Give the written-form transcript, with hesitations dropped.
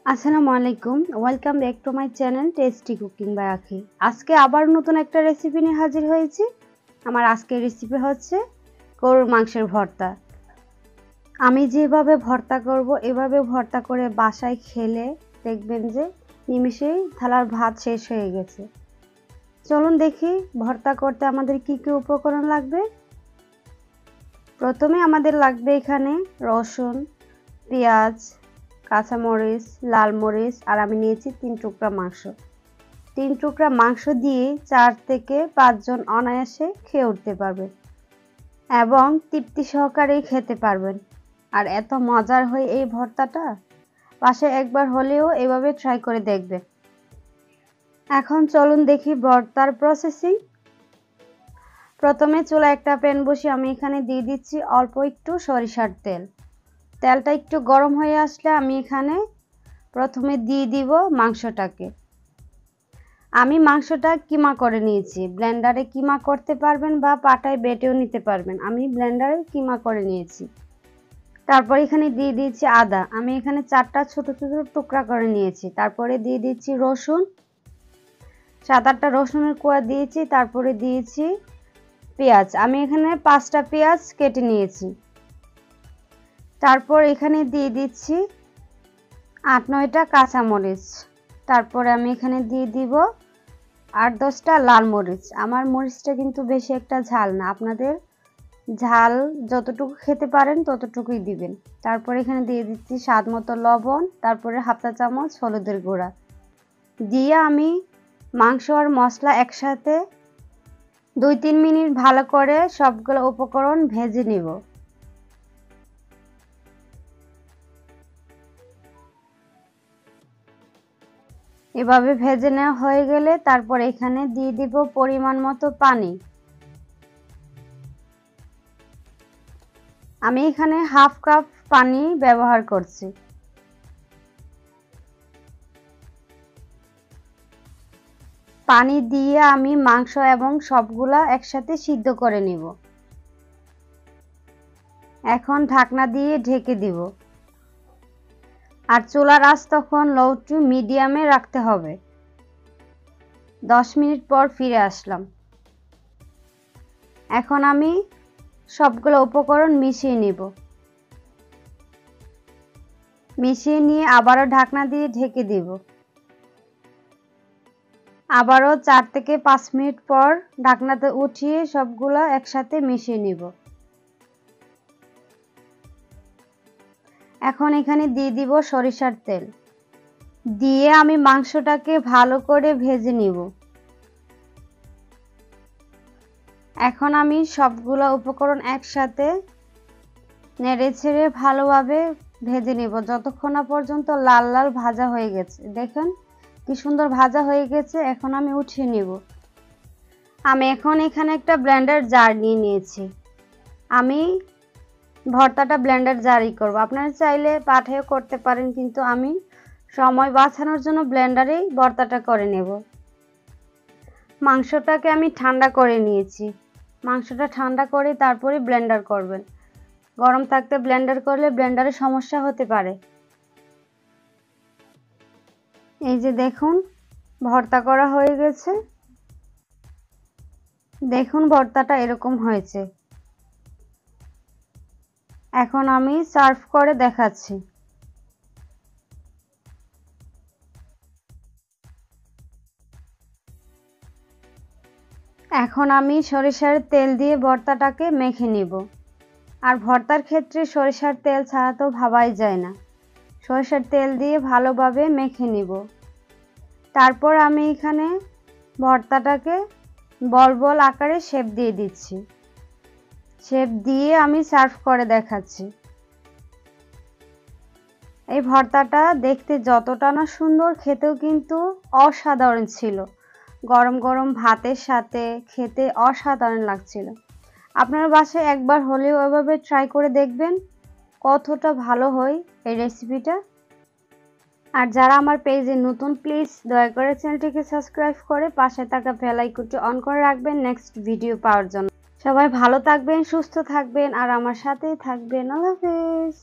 আসসালামু আলাইকুম, welcome back to my channel tasty cooking by Akhi. আজকে আবার নতুন একটা রেসিপি নিয়ে হাজির হয়েছি। আমার আজকের রেসিপি হচ্ছে গরুর মাংসের ভর্তা। আমি যেভাবে ভর্তা করব এভাবে ভর্তা করে বাসায় খেলে দেখবেন যে নিমেষেই থালার ভাত শেষ হয়ে গেছে। চলুন দেখি ভর্তা করতে আমাদের কি কি উপকরণ লাগবে। প্রথমে আমাদের লাগবে এখানে রসুন, পেঁয়াজ, কাঁচামরিচ, লাল মরিচ আর আমি নিয়েছি 3 টুকরা মাংস। 3 টুকরা মাংস দিয়ে 4 থেকে 5 জন অনায়াসে খেয়ে উঠতে পারবে এবং তৃপ্তি সহকারেই খেতে পারবেন। আর এত মজার হয় এই ভর্তাটা, বাসায় একবার হলেও এভাবে ট্রাই করে দেখবেন। এখন চলুন দেখি ভর্তার প্রসেসিং। প্রথমে চুলায় একটা প্যান বসিয়ে আমি এখানে দিয়ে দিচ্ছি অল্প একটু সরিষার তেল। তেলটা একটু গরম হয়ে আসলে আমি এখানে প্রথমে দিয়ে দিব মাংসটাকে। আমি মাংসটা কিমা করে নিয়েছি। ব্লেন্ডারে কিমা করতে পারবেন বা পাটায় বেটেও নিতে পারবেন। আমি ব্লেন্ডারে কিমা করে নিয়েছি। তারপর এখানে দিয়ে দিয়েছি আদা। আমি এখানে 4টা ছোট ছোট টুকরা করে নিয়েছি। তারপরে দিয়ে দিচ্ছি রসুন, 7-8টা রসুনের কোয়া দিয়েছি। তারপরে দিয়েছি পেঁয়াজ। আমি এখানে 5টা পেঁয়াজ কেটে নিয়েছি। তারপর এখানে দিয়ে দিচ্ছি 8-9টা কাঁচামরিচ। তারপরে আমি এখানে দিয়ে দিব 8-10টা লাল মরিচ। আমার মরিচটা কিন্তু বেশি একটা ঝাল না, আপনাদের ঝাল যতটুকু খেতে পারেন ততটুকুই দিবেন। তারপরে এখানে দিয়ে দিচ্ছি স্বাদ মতো লবণ, তারপরে 1/2 চামচ হলুদের গুঁড়া দিয়ে আমি মাংস আর মশলা একসাথে 2-3 মিনিট ভালো করে সবগুলো উপকরণ ভেজে নিব। এভাবে ভেজে নেওয়া হয়ে গেলে তারপর এখানে দিয়ে দিব পরিমাণ মতো পানি। আমি এখানে 1/2 কাপ পানি ব্যবহার করছি। পানি দিয়ে আমি মাংস এবং সবগুলা একসাথে সিদ্ধ করে নিব। এখন ঢাকনা দিয়ে ঢেকে দিব। আর চুলার আঁচ তখন লো টু মিডিয়ামে রাখতে হবে। 10 মিনিট পর ফিরে আসলাম। এখন আমি সবগুলো উপকরণ মিশিয়ে নিব। মিশিয়ে নিয়ে আবারও ঢাকনা দিয়ে ঢেকে দিব। আবারও 4 থেকে 5 মিনিট পর ঢাকনাতে উঠিয়ে সবগুলো একসাথে মিশিয়ে নিব। এখন এখানে দিয়ে দিব সরিষার তেল। দিয়ে আমি মাংসটাকে ভালো করে ভেজে নিব। এখন আমি সবগুলো উপকরণ একসাথে নেড়েচেড়ে ভালোভাবে ভেজে নিব যতক্ষণ না পর্যন্ত লাল লাল ভাজা হয়ে গেছে। দেখেন কি সুন্দর ভাজা হয়ে গেছে। এখন আমি উঠিয়ে নিব। আমি এখন এখানে একটা ব্লেন্ডার জার নিয়ে নিয়েছি। আমি ভর্তাটা ব্লেন্ডার জারই করব। আপনারা চাইলে পাটায়ও করতে পারেন, কিন্তু আমি সময় বাঁচানোর জন্য ব্লেন্ডারেই ভর্তাটা করে নেব। মাংসটাকে আমি ঠান্ডা করে নিয়েছি। মাংসটা ঠান্ডা করে তারপরে ব্লেন্ডার করবেন। গরম থাকতে ব্লেন্ডার করলে ব্লেন্ডারে সমস্যা হতে পারে। এই যে দেখুন ভর্তা করা হয়ে গেছে। দেখুন ভর্তাটা এরকম হয়েছে। এখন আমি সার্ভ করে দেখাচ্ছি। এখন আমি সরিষার তেল দিয়ে ভর্তাটাকে মেখে নিব। আর ভর্তার ক্ষেত্রে সরিষার তেল ছাড়া তো ভাবাই যায় না। সরিষার তেল দিয়ে ভালোভাবে মেখে নিব। তারপর আমি এখানে ভর্তাটাকে বল বল আকারে শেপ দিয়ে দিচ্ছি। শেপ দিয়ে আমি সার্ভ করে দেখাচ্ছি। এই ভর্তাটা দেখতে যতটা না সুন্দর, খেতেও কিন্তু অসাধারণ ছিল। গরম গরম ভাতের সাথে খেতে অসাধারণ লাগছিল। আপনার বাসায় একবার হলেও এভাবে ট্রাই করে দেখবেন কতটা ভালো হয় এই রেসিপিটা। আর যারা আমার পেজে নতুন, প্লিজ দয়া করে চ্যানেলটিকে সাবস্ক্রাইব করে পাশে থাকা বেল আইকনটি অন করে রাখবেন নেক্সট ভিডিও পাওয়ার জন্য। সবাই ভালো থাকবেন, সুস্থ থাকবেন আর আমার সাথেই থাকবেন। আল্লাহ হাফেজ।